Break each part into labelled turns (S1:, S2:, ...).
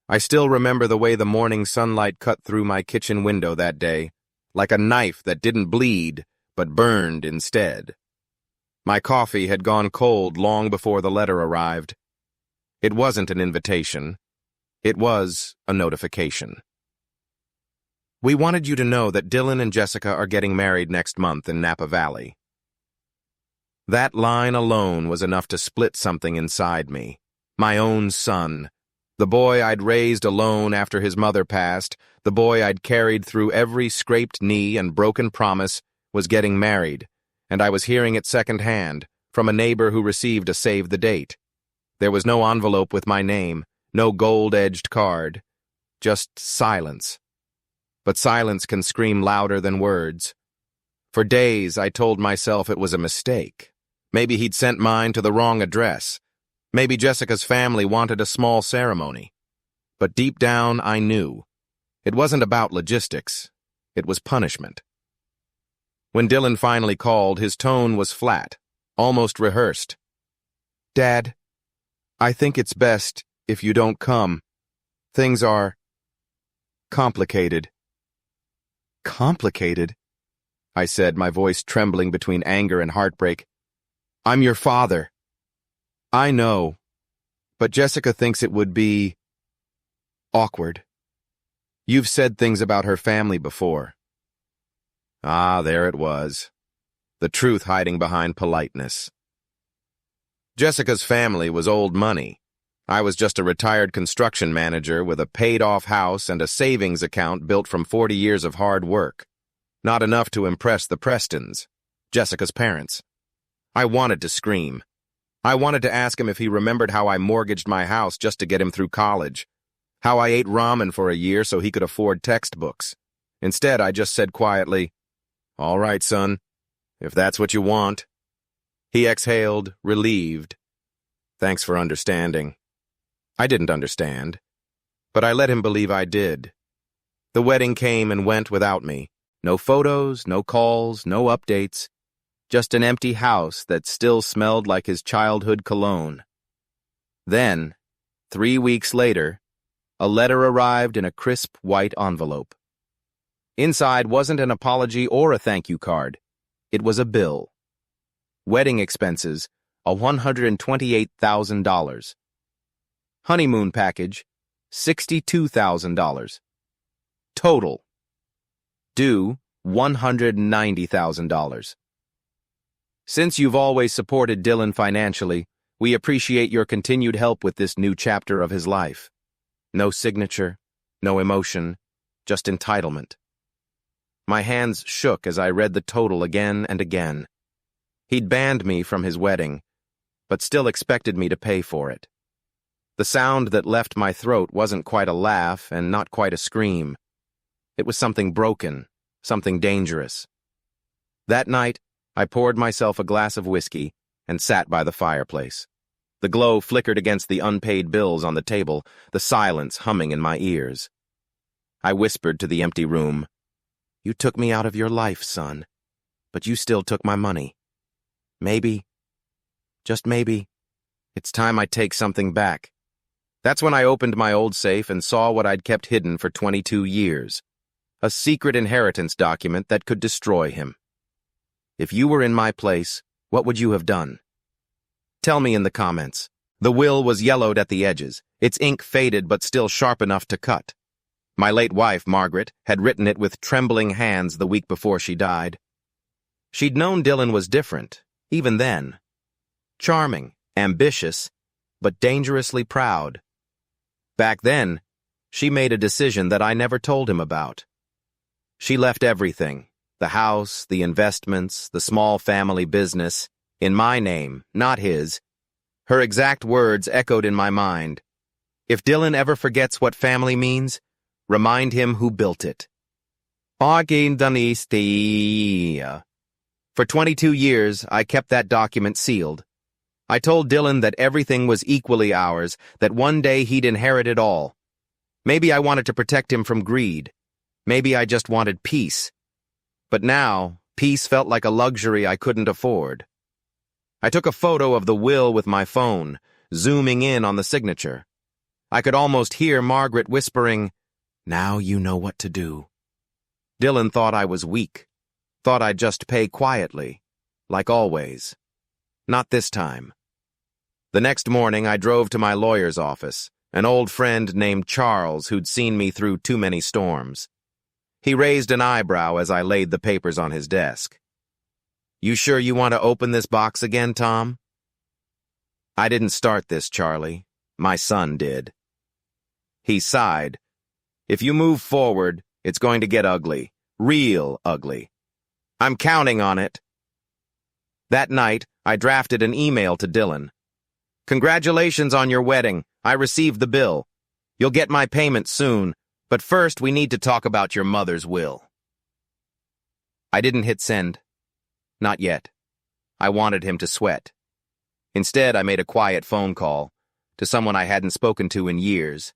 S1: I still remember the way the morning sunlight cut through my kitchen window that day, like a knife that didn't bleed, but burned instead. My coffee had gone cold long before the letter arrived. It wasn't an invitation. It was a notification. We wanted you to know that Dylan and Jessica are getting married next month in Napa Valley. That line alone was enough to split something inside me. My own son. The boy I'd raised alone after his mother passed, the boy I'd carried through every scraped knee and broken promise, was getting married, and I was hearing it secondhand from a neighbor who received a save the date. There was no envelope with my name, no gold-edged card, just silence. But silence can scream louder than words. For days I told myself it was a mistake. Maybe he'd sent mine to the wrong address. Maybe Jessica's family wanted a small ceremony. But deep down, I knew. It wasn't about logistics. It was punishment. When Dylan finally called, his tone was flat, almost rehearsed. "Dad, I think it's best if you don't come. Things are complicated." "Complicated?" I said, my voice trembling between anger and heartbreak. "I'm your father." "I know, but Jessica thinks it would be awkward. You've said things about her family before." Ah, there it was. The truth hiding behind politeness. Jessica's family was old money. I was just a retired construction manager with a paid-off house and a savings account built from 40 years of hard work. Not enough to impress the Prestons, Jessica's parents. I wanted to scream. I wanted to ask him if he remembered how I mortgaged my house just to get him through college, how I ate ramen for a year so he could afford textbooks. Instead, I just said quietly, "All right, son, if that's what you want." He exhaled, relieved. "Thanks for understanding." I didn't understand, but I let him believe I did. The wedding came and went without me. No photos, no calls, no updates. Just an empty house that still smelled like his childhood cologne. Then, 3 weeks later, a letter arrived in a crisp white envelope. Inside wasn't an apology or a thank you card. It was a bill. Wedding expenses, $128,000. Honeymoon package, $62,000. Total. Due, $190,000. Since you've always supported Dylan financially, we appreciate your continued help with this new chapter of his life. No signature, no emotion, just entitlement. My hands shook as I read the total again and again. He'd banned me from his wedding, but still expected me to pay for it. The sound that left my throat wasn't quite a laugh and not quite a scream. It was something broken, something dangerous. That night, I poured myself a glass of whiskey and sat by the fireplace. The glow flickered against the unpaid bills on the table, the silence humming in my ears. I whispered to the empty room, "You took me out of your life, son, but you still took my money. Maybe, just maybe, it's time I take something back." That's when I opened my old safe and saw what I'd kept hidden for 22 years. A secret inheritance document that could destroy him. If you were in my place, what would you have done? Tell me in the comments. The will was yellowed at the edges, its ink faded but still sharp enough to cut. My late wife, Margaret, had written it with trembling hands the week before she died. She'd known Dylan was different, even then. Charming, ambitious, but dangerously proud. Back then, she made a decision that I never told him about. She left everything, the house, the investments, the small family business, in my name, not his. Her exact words echoed in my mind. If Dylan ever forgets what family means, remind him who built it. For 22 years, I kept that document sealed. I told Dylan that everything was equally ours, that one day he'd inherit it all. Maybe I wanted to protect him from greed. Maybe I just wanted peace. But now, peace felt like a luxury I couldn't afford. I took a photo of the will with my phone, zooming in on the signature. I could almost hear Margaret whispering, "Now you know what to do." Dylan thought I was weak, thought I'd just pay quietly, like always. Not this time. The next morning, I drove to my lawyer's office, an old friend named Charles who'd seen me through too many storms. He raised an eyebrow as I laid the papers on his desk. "You sure you want to open this box again, Tom?" "I didn't start this, Charlie. My son did." He sighed. "If you move forward, it's going to get ugly. Real ugly. I'm counting on it." That night, I drafted an email to Dylan. "Congratulations on your wedding. I received the bill. You'll get my payment soon, but first we need to talk about your mother's will." I didn't hit send. Not yet. I wanted him to sweat. Instead, I made a quiet phone call to someone I hadn't spoken to in years.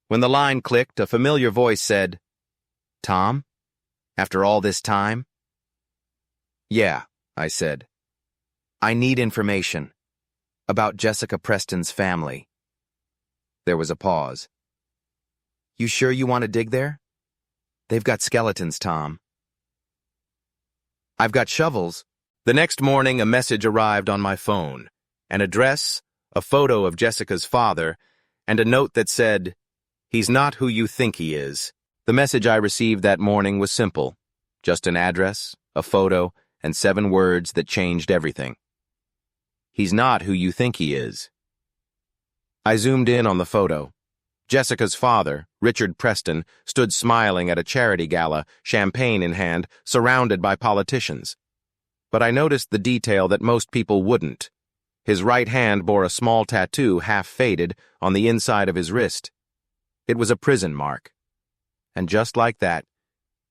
S1: When the line clicked, a familiar voice said, "Tom? After all this time?" "Yeah," I said. "I need information about Jessica Preston's family." There was a pause. "You sure you want to dig there? They've got skeletons, Tom." "I've got shovels." The next morning, a message arrived on my phone. An address, a photo of Jessica's father, and a note that said, "He's not who you think he is." The message I received that morning was simple. Just an address, a photo, and 7 words that changed everything. He's not who you think he is. I zoomed in on the photo. Jessica's father, Richard Preston, stood smiling at a charity gala, champagne in hand, surrounded by politicians. But I noticed the detail that most people wouldn't. His right hand bore a small tattoo, half faded, on the inside of his wrist. It was a prison mark. And just like that,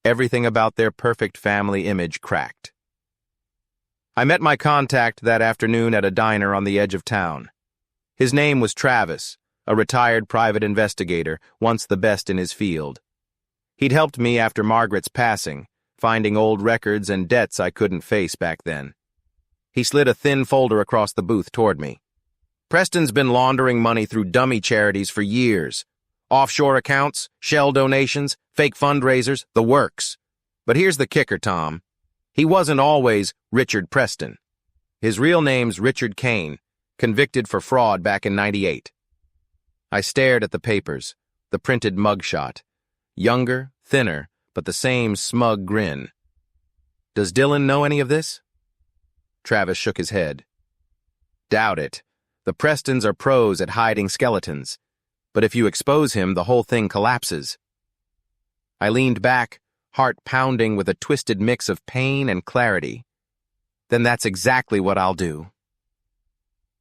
S1: everything about their perfect family image cracked. I met my contact that afternoon at a diner on the edge of town. His name was Travis, a retired private investigator, once the best in his field. He'd helped me after Margaret's passing, finding old records and debts I couldn't face back then. He slid a thin folder across the booth toward me. "Preston's been laundering money through dummy charities for years. Offshore accounts, shell donations, fake fundraisers, the works. But here's the kicker, Tom. He wasn't always Richard Preston. His real name's Richard Kane, convicted for fraud back in '98. I stared at the papers, the printed mugshot. Younger, thinner, but the same smug grin. "Does Dylan know any of this?" Travis shook his head. "Doubt it. The Prestons are pros at hiding skeletons. But if you expose him, the whole thing collapses." I leaned back, heart pounding with a twisted mix of pain and clarity. Then that's exactly what I'll do.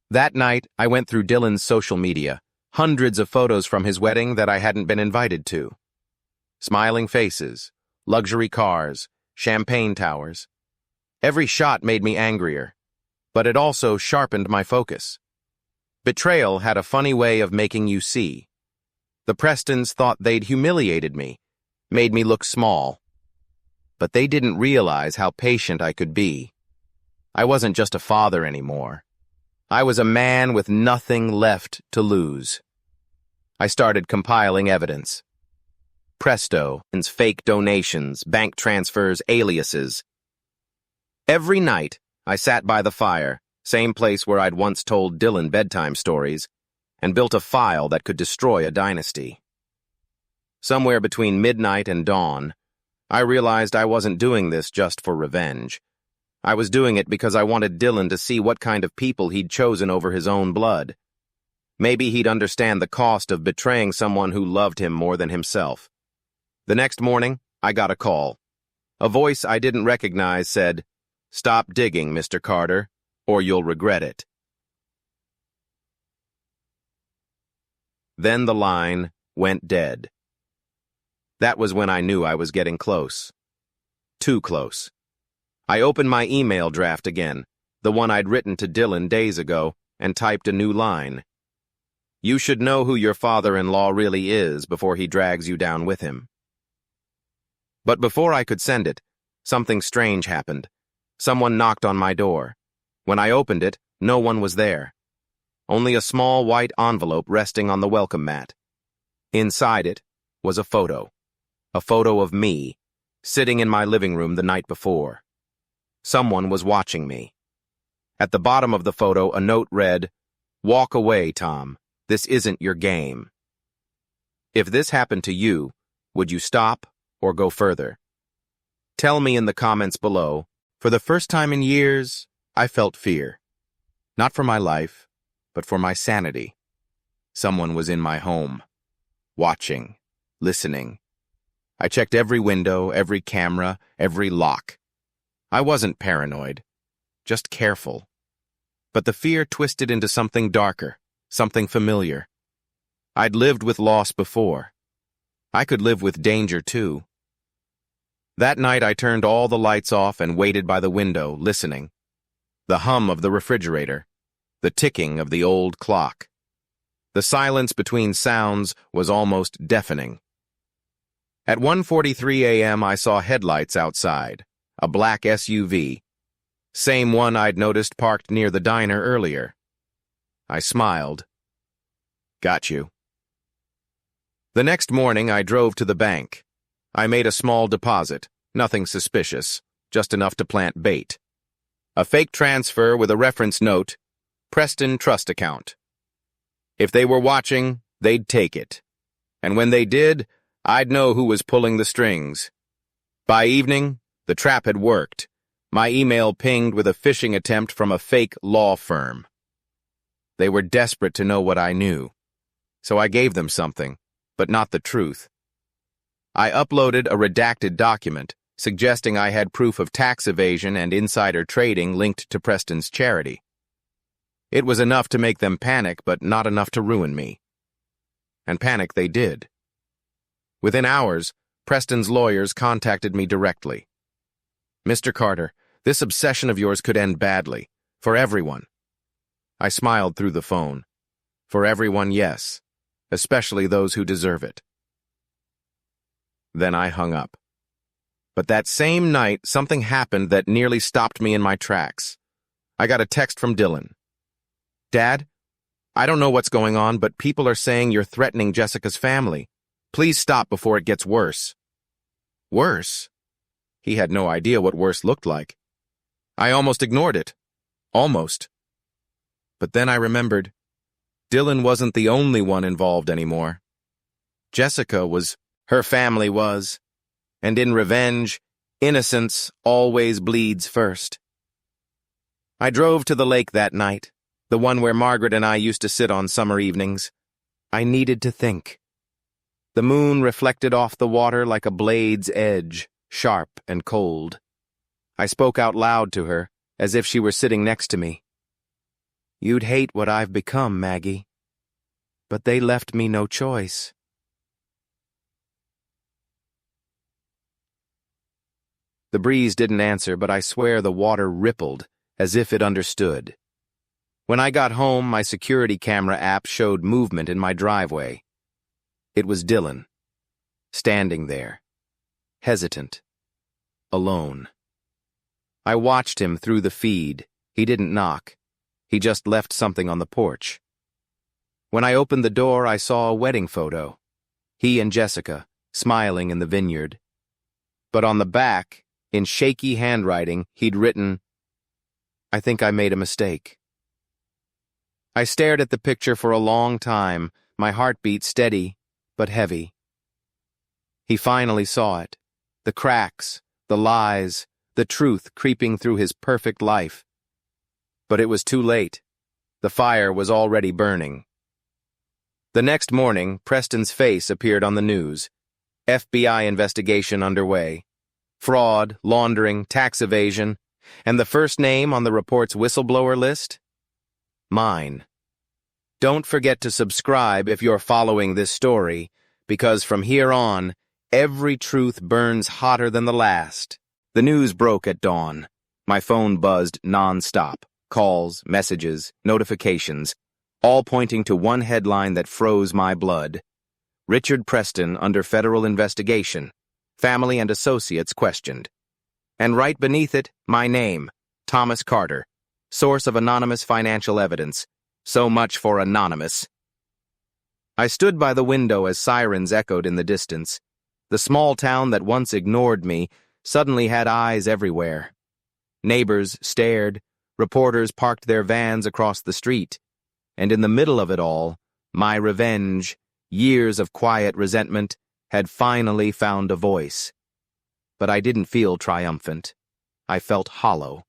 S1: That night, I went through Dylan's social media, hundreds of photos from his wedding that I hadn't been invited to. Smiling faces, luxury cars, champagne towers. Every shot made me angrier, but it also sharpened my focus. Betrayal had a funny way of making you see. The Prestons thought they'd humiliated me, made me look small. But they didn't realize how patient I could be. I wasn't just a father anymore. I was a man with nothing left to lose. I started compiling evidence. Presto, fake donations, bank transfers, aliases. Every night, I sat by the fire, same place where I'd once told Dylan bedtime stories, and built a file that could destroy a dynasty. Somewhere between midnight and dawn, I realized I wasn't doing this just for revenge. I was doing it because I wanted Dylan to see what kind of people he'd chosen over his own blood. Maybe he'd understand the cost of betraying someone who loved him more than himself. The next morning, I got a call. A voice I didn't recognize said, "Stop digging, Mr. Carter, or you'll regret it." Then the line went dead. That was when I knew I was getting close. Too close. I opened my email draft again, the one I'd written to Dylan days ago, and typed a new line. "You should know who your father-in-law really is before he drags you down with him." But before I could send it, something strange happened. Someone knocked on my door. When I opened it, no one was there. only a small white envelope resting on the welcome mat. Inside it was a photo of me, sitting in my living room the night before. Someone was watching me. At the bottom of the photo, a note read, "Walk away, Tom. This isn't your game." If this happened to you, would you stop or go further? Tell me in the comments below. For the first time in years, I felt fear. Not for my life, but for my sanity. Someone was in my home, watching, listening. I checked every window, every camera, every lock. I wasn't paranoid, just careful. But the fear twisted into something darker, something familiar. I'd lived with loss before. I could live with danger too. That night I turned all the lights off and waited by the window, listening. The hum of the refrigerator, the ticking of the old clock. The silence between sounds was almost deafening. At 1:43 a.m. I saw headlights outside, a black SUV. Same one I'd noticed parked near the diner earlier. I smiled. Got you. The next morning I drove to the bank. I made a small deposit, nothing suspicious, just enough to plant bait. A fake transfer with a reference note, Preston Trust Account. If they were watching, they'd take it. And when they did, I'd know who was pulling the strings. By evening, the trap had worked. My email pinged with a phishing attempt from a fake law firm. They were desperate to know what I knew. So I gave them something, but not the truth. I uploaded a redacted document suggesting I had proof of tax evasion and insider trading linked to Preston's charity. It was enough to make them panic, but not enough to ruin me. And panic they did. Within hours, Preston's lawyers contacted me directly. "Mr. Carter, this obsession of yours could end badly, for everyone." I smiled through the phone. For everyone, yes, especially those who deserve it. Then I hung up. But that same night, something happened that nearly stopped me in my tracks. I got a text from Dylan. "Dad, I don't know what's going on, but people are saying you're threatening Jessica's family. Please stop before it gets worse." Worse? He had no idea what worse looked like. I almost ignored it. Almost. But then I remembered. Dylan wasn't the only one involved anymore. Jessica was, her family was. And in revenge, innocence always bleeds first. I drove to the lake that night, the one where Margaret and I used to sit on summer evenings. I needed to think. The moon reflected off the water like a blade's edge, sharp and cold. I spoke out loud to her, as if she were sitting next to me. "You'd hate what I've become, Maggie. But they left me no choice." The breeze didn't answer, but I swear the water rippled, as if it understood. When I got home, my security camera app showed movement in my driveway. It was Dylan, standing there, hesitant, alone. I watched him through the feed. He didn't knock. He just left something on the porch. When I opened the door, I saw a wedding photo. He and Jessica, smiling in the vineyard. But on the back, in shaky handwriting, he'd written, "I think I made a mistake." I stared at the picture for a long time, my heartbeat steady, but heavy. He finally saw it. The cracks, the lies, the truth creeping through his perfect life. But it was too late. The fire was already burning. The next morning, Preston's face appeared on the news. FBI investigation underway. Fraud, laundering, tax evasion, and the first name on the report's whistleblower list? Mine. Don't forget to subscribe if you're following this story, because from here on, every truth burns hotter than the last. The news broke at dawn. My phone buzzed non-stop. Calls, messages, notifications, all pointing to one headline that froze my blood. Richard Preston under federal investigation. Family and associates questioned. And right beneath it, my name, Thomas Carter, source of anonymous financial evidence, So much for anonymous. I stood by the window as sirens echoed in the distance. The small town that once ignored me suddenly had eyes everywhere. Neighbors stared, reporters parked their vans across the street, and in the middle of it all, my revenge, years of quiet resentment, had finally found a voice. But I didn't feel triumphant. I felt hollow.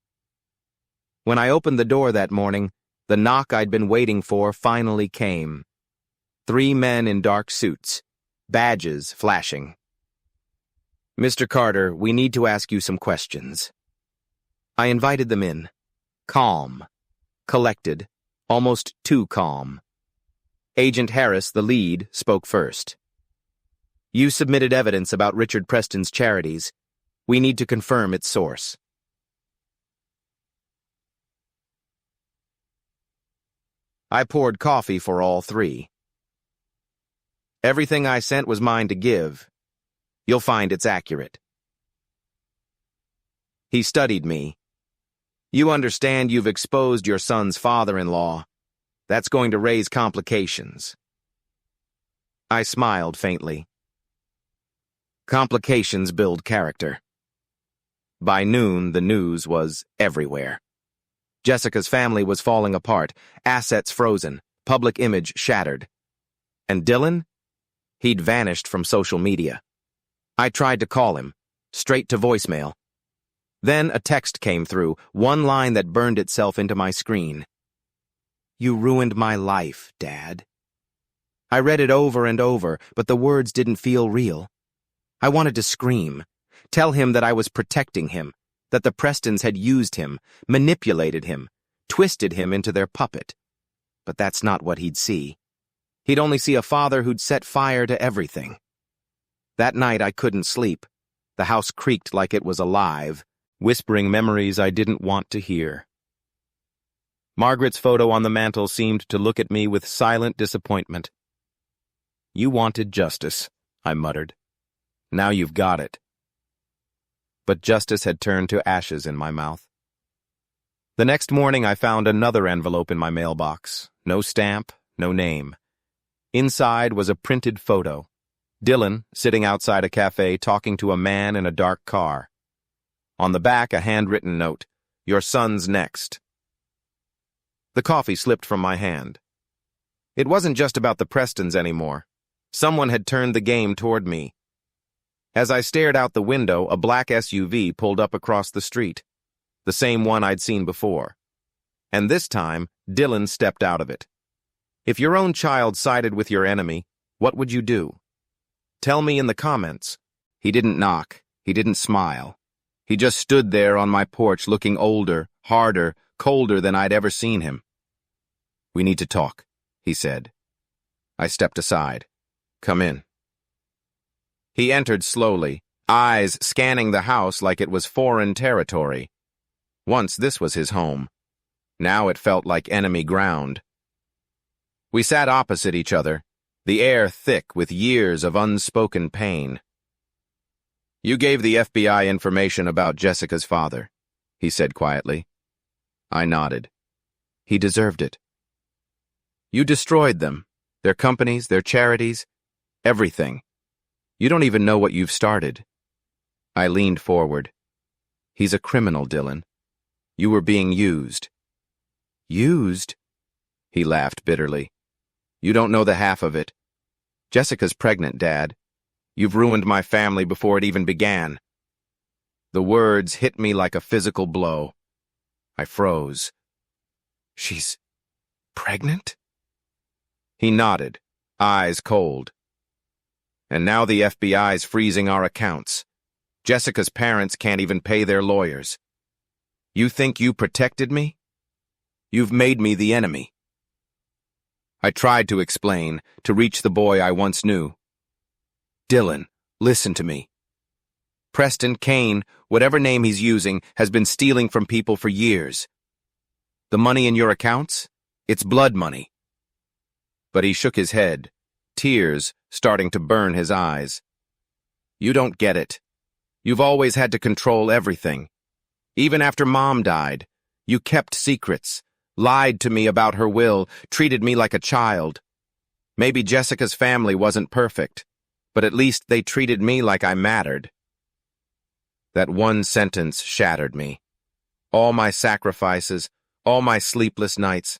S1: When I opened the door that morning, the knock I'd been waiting for finally came. 3 men in dark suits, badges flashing. "Mr. Carter, we need to ask you some questions." I invited them in. Calm. Collected. Almost too calm. Agent Harris, the lead, spoke first. "You submitted evidence about Richard Preston's charities. We need to confirm its source." I poured coffee for all 3. "Everything I sent was mine to give. You'll find it's accurate." He studied me. "You understand you've exposed your son's father-in-law. That's going to raise complications." I smiled faintly. Complications build character. By noon, the news was everywhere. Jessica's family was falling apart, assets frozen, public image shattered. And Dylan? He'd vanished from social media. I tried to call him, straight to voicemail. Then a text came through, one line that burned itself into my screen. "You ruined my life, Dad." I read it over and over, but the words didn't feel real. I wanted to scream, tell him that I was protecting him, that the Prestons had used him, manipulated him, twisted him into their puppet. But that's not what he'd see. He'd only see a father who'd set fire to everything. That night I couldn't sleep. The house creaked like it was alive, whispering memories I didn't want to hear. Margaret's photo on the mantel seemed to look at me with silent disappointment. "You wanted justice," I muttered. "Now you've got it." But justice had turned to ashes in my mouth. The next morning I found another envelope in my mailbox. No stamp, no name. Inside was a printed photo. Dylan, sitting outside a cafe talking to a man in a dark car. On the back, a handwritten note, "Your son's next." The coffee slipped from my hand. It wasn't just about the Prestons anymore. Someone had turned the game toward me. As I stared out the window, a black SUV pulled up across the street. The same one I'd seen before. And this time, Dylan stepped out of it. If your own child sided with your enemy, what would you do? Tell me in the comments. He didn't knock. He didn't smile. He just stood there on my porch looking older, harder, colder than I'd ever seen him. "We need to talk," he said. I stepped aside. "Come in." He entered slowly, eyes scanning the house like it was foreign territory. Once this was his home. Now it felt like enemy ground. We sat opposite each other, the air thick with years of unspoken pain. "You gave the FBI information about Jessica's father," he said quietly. I nodded. He deserved it. "You destroyed them, their companies, their charities, everything. You don't even know what you've started." I leaned forward. "He's a criminal, Dylan. You were being used." "Used?" He laughed bitterly. "You don't know the half of it. Jessica's pregnant, Dad. You've ruined my family before it even began." The words hit me like a physical blow. I froze. "She's pregnant?" He nodded, eyes cold. "And now the FBI's freezing our accounts. Jessica's parents can't even pay their lawyers. You think you protected me? You've made me the enemy." I tried to explain, to reach the boy I once knew. "Dylan, listen to me. Preston, Kane, whatever name he's using, has been stealing from people for years. The money in your accounts? It's blood money." But he shook his head, tears starting to burn his eyes. "You don't get it. You've always had to control everything. Even after Mom died, you kept secrets, lied to me about her will, treated me like a child. Maybe Jessica's family wasn't perfect, but at least they treated me like I mattered. That one sentence shattered me. All my sacrifices, all my sleepless nights,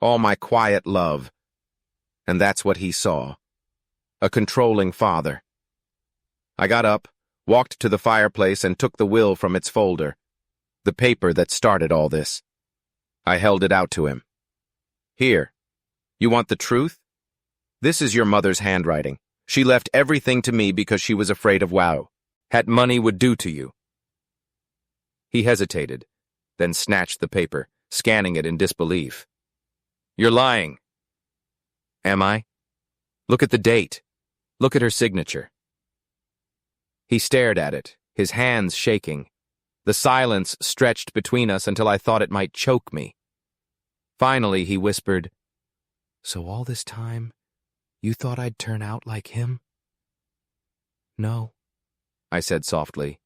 S1: all my quiet love. And that's what he saw. A controlling father. I got up, walked to the fireplace, and took the will from its folder. The paper that started all this. I held it out to him. Here. You want the truth? This is your mother's handwriting. She left everything to me because she was afraid of what money would do to you. He hesitated, then snatched the paper, scanning it in disbelief. You're lying. Am I? Look at the date. Look at her signature. He stared at it, his hands shaking. The silence stretched between us until I thought it might choke me. Finally, he whispered, So all this time, you thought I'd turn out like him? No, I said softly.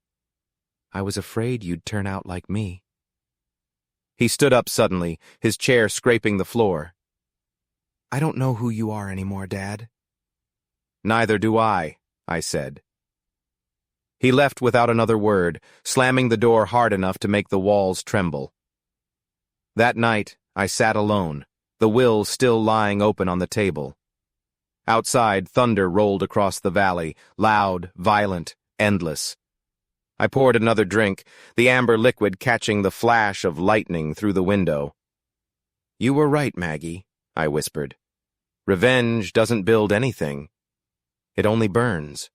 S1: I was afraid you'd turn out like me. He stood up suddenly, his chair scraping the floor. I don't know who you are anymore, Dad. Neither do I said. He left without another word, slamming the door hard enough to make the walls tremble. That night, I sat alone, the will still lying open on the table. Outside, thunder rolled across the valley, loud, violent, endless. I poured another drink, the amber liquid catching the flash of lightning through the window. You were right, Maggie, I whispered. Revenge doesn't build anything. It only burns.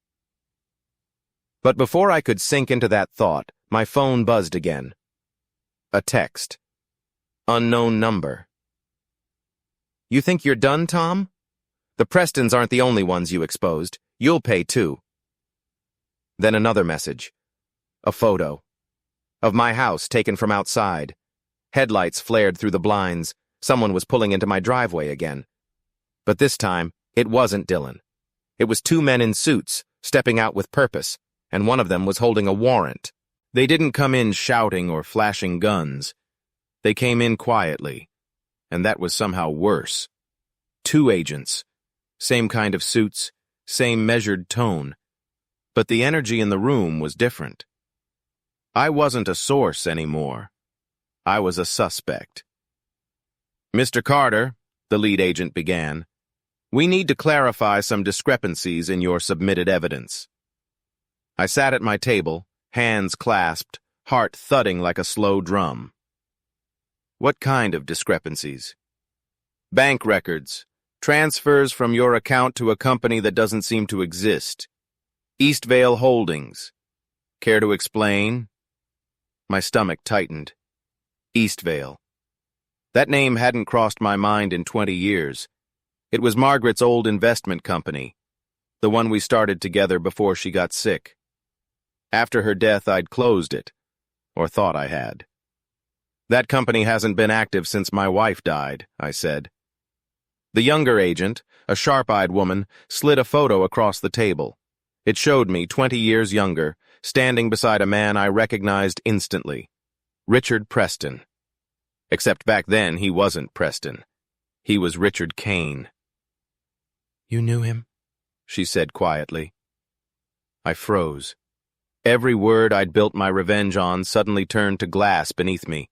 S1: But before I could sink into that thought, my phone buzzed again. A text. Unknown number. You think you're done, Tom? The Prestons aren't the only ones you exposed. You'll pay too. Then another message. A photo. Of my house taken from outside. Headlights flared through the blinds. Someone was pulling into my driveway again. But this time, it wasn't Dylan. It was two men in suits, stepping out with purpose, and one of them was holding a warrant. They didn't come in shouting or flashing guns. They came in quietly, and that was somehow worse. Two agents. Same kind of suits, same measured tone. But the energy in the room was different. I wasn't a source anymore. I was a suspect. Mr. Carter, the lead agent began, we need to clarify some discrepancies in your submitted evidence. I sat at my table, hands clasped, heart thudding like a slow drum. What kind of discrepancies? Bank records, transfers from your account to a company that doesn't seem to exist. Eastvale Holdings. Care to explain? My stomach tightened. Eastvale. That name hadn't crossed my mind in 20 years. It was Margaret's old investment company, the one we started together before she got sick. After her death, I'd closed it, or thought I had. That company hasn't been active since my wife died, I said. The younger agent, a sharp-eyed woman, slid a photo across the table. It showed me, 20 years younger, standing beside a man I recognized instantly. Richard Preston. Except back then he wasn't Preston. He was Richard Kane. You knew him? She said quietly. I froze. Every word I'd built my revenge on suddenly turned to glass beneath me.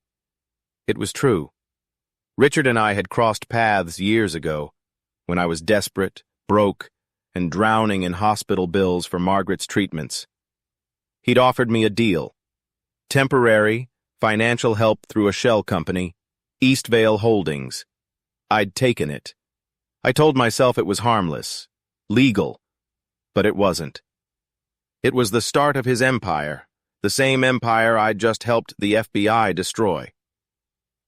S1: It was true. Richard and I had crossed paths years ago, when I was desperate, broke, and drowning in hospital bills for Margaret's treatments. He'd offered me a deal. Temporary, financial help through a shell company, Eastvale Holdings. I'd taken it. I told myself it was harmless, legal, but it wasn't. It was the start of his empire, the same empire I'd just helped the FBI destroy.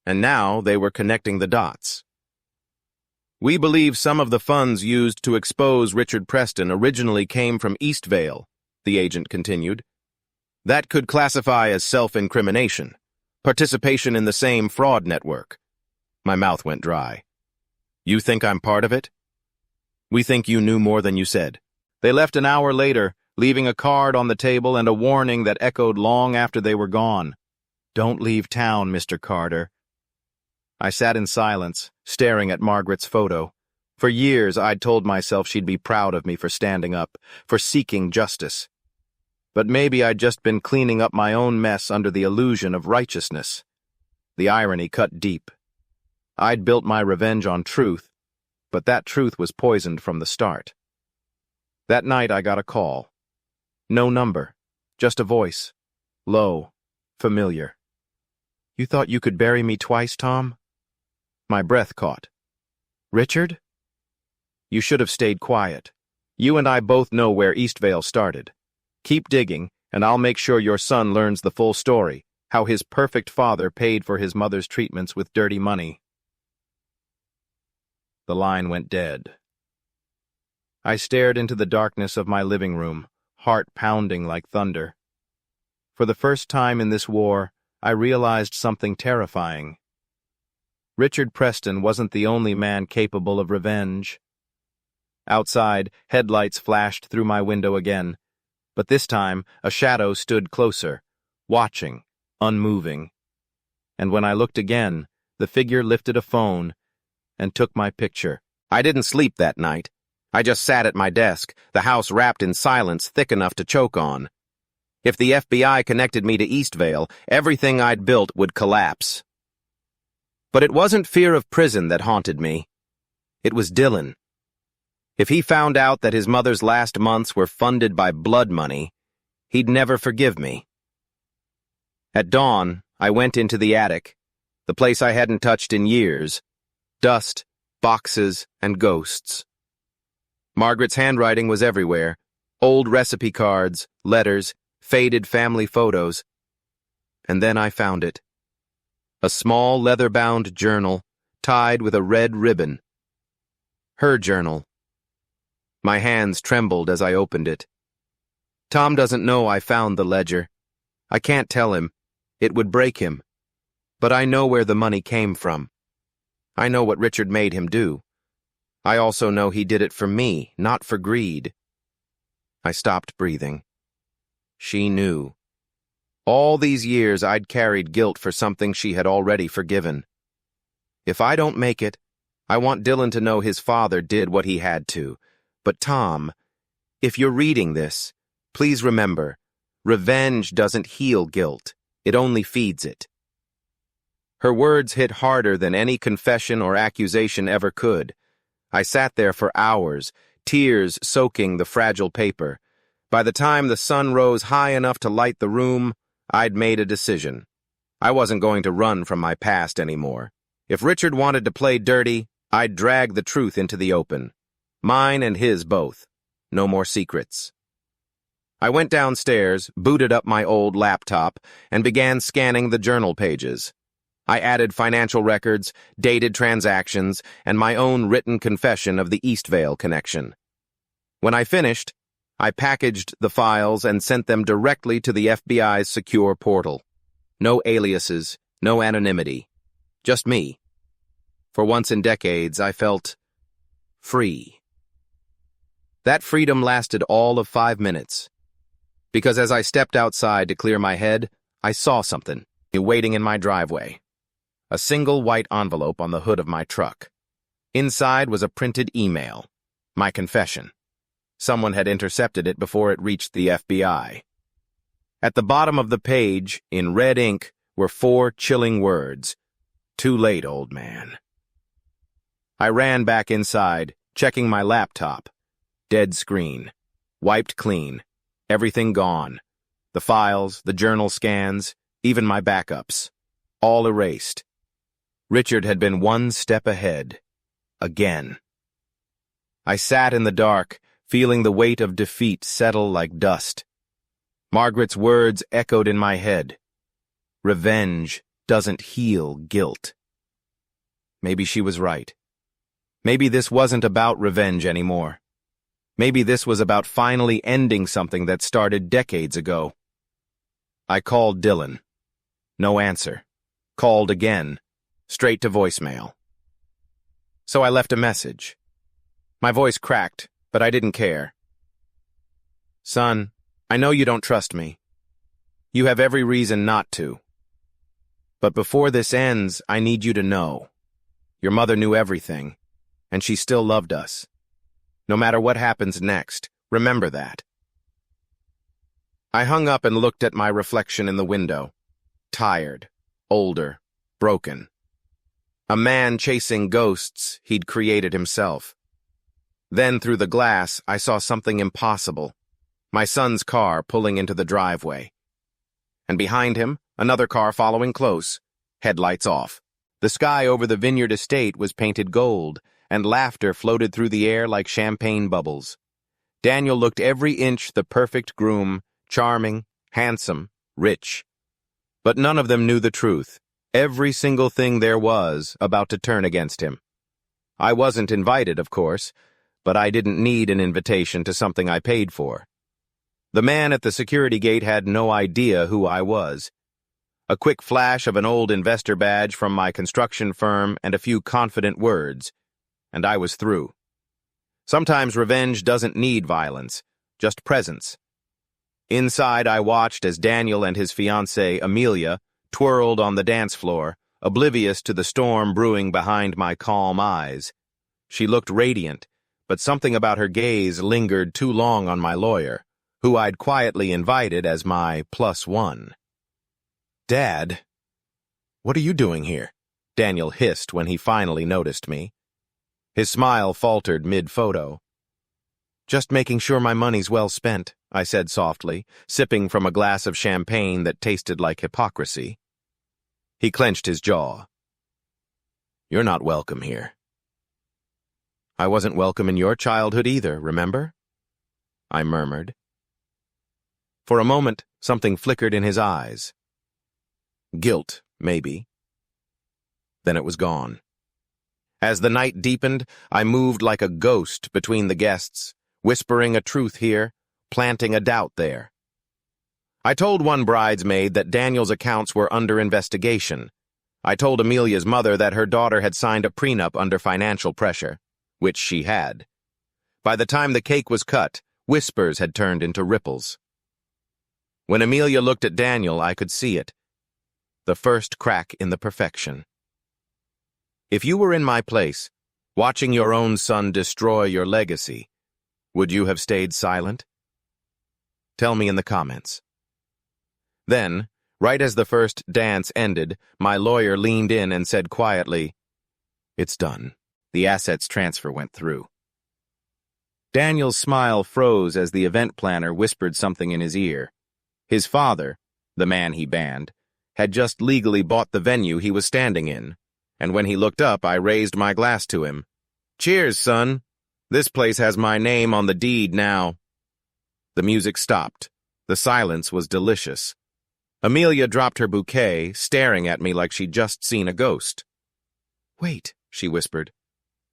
S1: And now they were connecting the dots. We believe some of the funds used to expose Richard Preston originally came from Eastvale, the agent continued. That could classify as self-incrimination, participation in the same fraud network. My mouth went dry. You think I'm part of it? We think you knew more than you said. They left an hour later, leaving a card on the table and a warning that echoed long after they were gone. Don't leave town, Mr. Carter. I sat in silence, staring at Margaret's photo. For years, I'd told myself she'd be proud of me for standing up, for seeking justice. But maybe I'd just been cleaning up my own mess under the illusion of righteousness. The irony cut deep. I'd built my revenge on truth, but that truth was poisoned from the start. That night I got a call. No number, just a voice. Low, familiar. "You thought you could bury me twice, Tom?" My breath caught. "Richard? You should have stayed quiet. You and I both know where Eastvale started. Keep digging, and I'll make sure your son learns the full story, how his perfect father paid for his mother's treatments with dirty money." The line went dead. I stared into the darkness of my living room, heart pounding like thunder. For the first time in this war, I realized something terrifying. Richard Preston wasn't the only man capable of revenge. Outside, headlights flashed through my window again, but this time a shadow stood closer, watching, unmoving. And when I looked again, the figure lifted a phone and took my picture. I didn't sleep that night. I just sat at my desk, the house wrapped in silence thick enough to choke on. If the FBI connected me to Eastvale, everything I'd built would collapse. But it wasn't fear of prison that haunted me. It was Dylan. If he found out that his mother's last months were funded by blood money, he'd never forgive me. At dawn, I went into the attic, the place I hadn't touched in years. Dust, boxes, and ghosts. Margaret's handwriting was everywhere. Old recipe cards, letters, faded family photos. And then I found it. A small leather-bound journal, tied with a red ribbon. Her journal. My hands trembled as I opened it. Tom doesn't know I found the ledger. I can't tell him. It would break him. But I know where the money came from. I know what Richard made him do. I also know he did it for me, not for greed. I stopped breathing. She knew. All these years I'd carried guilt for something she had already forgiven. If I don't make it, I want Dylan to know his father did what he had to. But Tom, if you're reading this, please remember, revenge doesn't heal guilt. It only feeds it. Her words hit harder than any confession or accusation ever could. I sat there for hours, tears soaking the fragile paper. By the time the sun rose high enough to light the room, I'd made a decision. I wasn't going to run from my past anymore. If Richard wanted to play dirty, I'd drag the truth into the open. Mine and his both. No more secrets. I went downstairs, booted up my old laptop, and began scanning the journal pages. I added financial records, dated transactions, and my own written confession of the Eastvale connection. When I finished, I packaged the files and sent them directly to the FBI's secure portal. No aliases, no anonymity. Just me. For once in decades, I felt free. That freedom lasted all of 5 minutes. Because as I stepped outside to clear my head, I saw something waiting in my driveway. A single white envelope on the hood of my truck. Inside was a printed email. My confession. Someone had intercepted it before it reached the FBI. At the bottom of the page, in red ink, were 4 chilling words. "Too late, old man." I ran back inside, checking my laptop. Dead screen. Wiped clean. Everything gone. The files, the journal scans, even my backups. All erased. Richard had been 1 step ahead. Again. I sat in the dark, feeling the weight of defeat settle like dust. Margaret's words echoed in my head. Revenge doesn't heal guilt. Maybe she was right. Maybe this wasn't about revenge anymore. Maybe this was about finally ending something that started decades ago. I called Dylan. No answer. Called again. Straight to voicemail. So I left a message. My voice cracked, but I didn't care. "Son, I know you don't trust me. You have every reason not to. But before this ends, I need you to know. Your mother knew everything, and she still loved us. No matter what happens next, remember that. I hung up and looked at my reflection in the window. Tired, older, broken. A man chasing ghosts he'd created himself. Then through the glass, I saw something impossible. My son's car pulling into the driveway. And behind him, another car following close, headlights off. The sky over the vineyard estate was painted gold, and laughter floated through the air like champagne bubbles. Daniel looked every inch the perfect groom, charming, handsome, rich. But none of them knew the truth. Every single thing there was about to turn against him. I wasn't invited, of course, but I didn't need an invitation to something I paid for. The man at the security gate had no idea who I was. A quick flash of an old investor badge from my construction firm and a few confident words, and I was through. Sometimes revenge doesn't need violence, just presence. Inside, I watched as Daniel and his fiancée, Amelia, twirled on the dance floor, oblivious to the storm brewing behind my calm eyes. She looked radiant, but something about her gaze lingered too long on my lawyer, who I'd quietly invited as my +1. "Dad, what are you doing here?" Daniel hissed when he finally noticed me. His smile faltered mid-photo. "Just making sure my money's well spent," I said softly, sipping from a glass of champagne that tasted like hypocrisy. He clenched his jaw. "You're not welcome here." "I wasn't welcome in your childhood either, remember?" I murmured. For a moment, something flickered in his eyes. Guilt, maybe. Then it was gone. As the night deepened, I moved like a ghost between the guests, whispering a truth here, planting a doubt there. I told one bridesmaid that Daniel's accounts were under investigation. I told Amelia's mother that her daughter had signed a prenup under financial pressure, which she had. By the time the cake was cut, whispers had turned into ripples. When Amelia looked at Daniel, I could see it. The first crack in the perfection. If you were in my place, watching your own son destroy your legacy, would you have stayed silent? Tell me in the comments. Then, right as the first dance ended, my lawyer leaned in and said quietly, "It's done." The assets transfer went through. Daniel's smile froze as the event planner whispered something in his ear. His father, the man he banned, had just legally bought the venue he was standing in, and when he looked up, I raised my glass to him. "Cheers, son. This place has my name on the deed now." The music stopped. The silence was delicious. Amelia dropped her bouquet, staring at me like she'd just seen a ghost. "Wait," she whispered.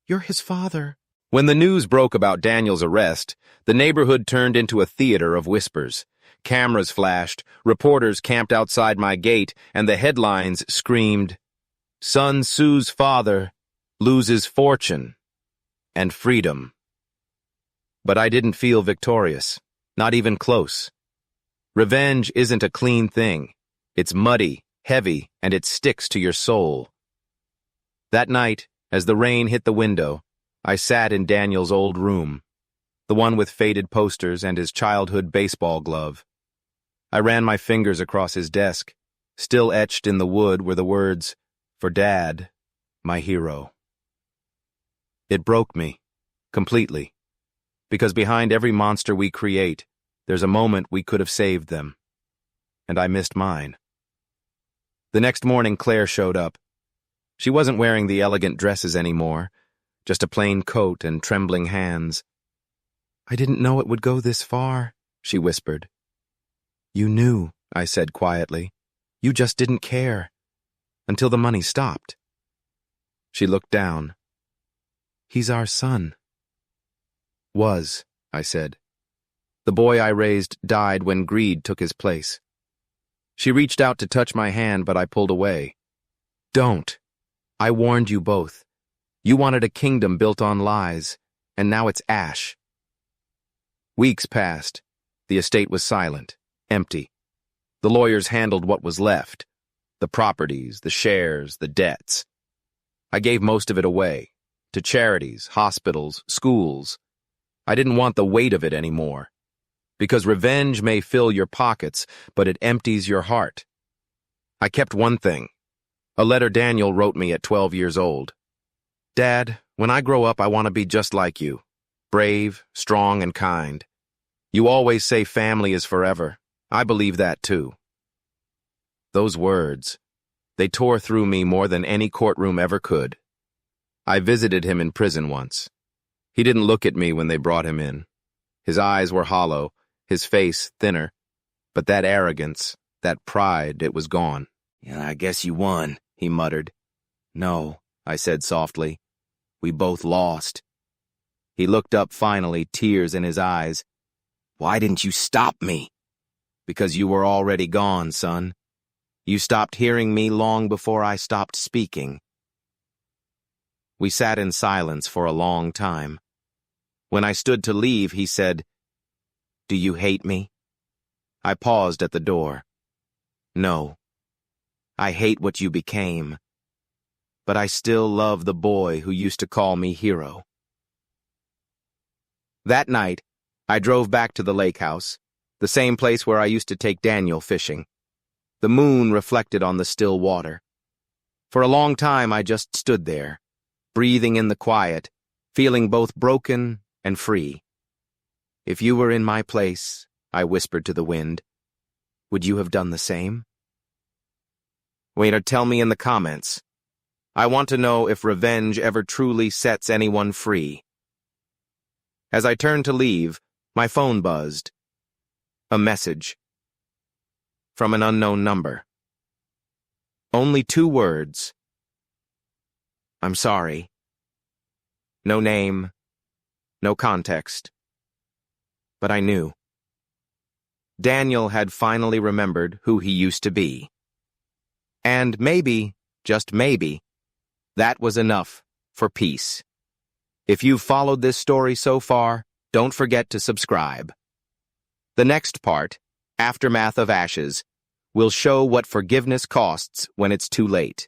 S1: "You're his father." When the news broke about Daniel's arrest, the neighborhood turned into a theater of whispers. Cameras flashed, reporters camped outside my gate, and the headlines screamed, "Son sues father, loses fortune, and freedom." But I didn't feel victorious, not even close. Revenge isn't a clean thing. It's muddy, heavy, and it sticks to your soul. That night, as the rain hit the window, I sat in Daniel's old room, the one with faded posters and his childhood baseball glove. I ran my fingers across his desk. Still etched in the wood were the words, "For Dad, my hero." It broke me, completely, because behind every monster we create, there's a moment we could have saved them. And I missed mine. The next morning, Claire showed up. She wasn't wearing the elegant dresses anymore, just a plain coat and trembling hands. "I didn't know it would go this far," she whispered. "You knew," I said quietly. "You just didn't care. Until the money stopped." She looked down. "He's our son." "Was," I said. "The boy I raised died when greed took his place." She reached out to touch my hand, but I pulled away. "Don't. I warned you both. You wanted a kingdom built on lies, and now it's ash." Weeks passed. The estate was silent, empty. The lawyers handled what was left, the properties, the shares, the debts. I gave most of it away, to charities, hospitals, schools. I didn't want the weight of it anymore. Because revenge may fill your pockets, but it empties your heart. I kept one thing, a letter Daniel wrote me at 12 years old. Dad, when I grow up, I want to be just like you, brave, strong, and kind. You always say family is forever. I believe that too. Those words, they tore through me more than any courtroom ever could. I visited him in prison once. He didn't look at me when they brought him in. His eyes were hollow, his face thinner, but that arrogance, that pride, it was gone. "Yeah, I guess you won," he muttered. "No," I said softly. "We both lost." He looked up finally, tears in his eyes. "Why didn't you stop me?" "Because you were already gone, son. You stopped hearing me long before I stopped speaking." We sat in silence for a long time. When I stood to leave, he said, "Do you hate me?" I paused at the door. "No. I hate what you became. But I still love the boy who used to call me hero." That night, I drove back to the lake house, the same place where I used to take Daniel fishing. The moon reflected on the still water. For a long time, I just stood there, breathing in the quiet, feeling both broken and free. "If you were in my place," I whispered to the wind, "would you have done the same?" Waiter, tell me in the comments. I want to know if revenge ever truly sets anyone free. As I turned to leave, my phone buzzed. A message. From an unknown number. Only 2 words. "I'm sorry." No name, no context. But I knew. Daniel had finally remembered who he used to be. And maybe, just maybe, that was enough for peace. If you've followed this story so far, don't forget to subscribe. The next part, Aftermath of Ashes, will show what forgiveness costs when it's too late.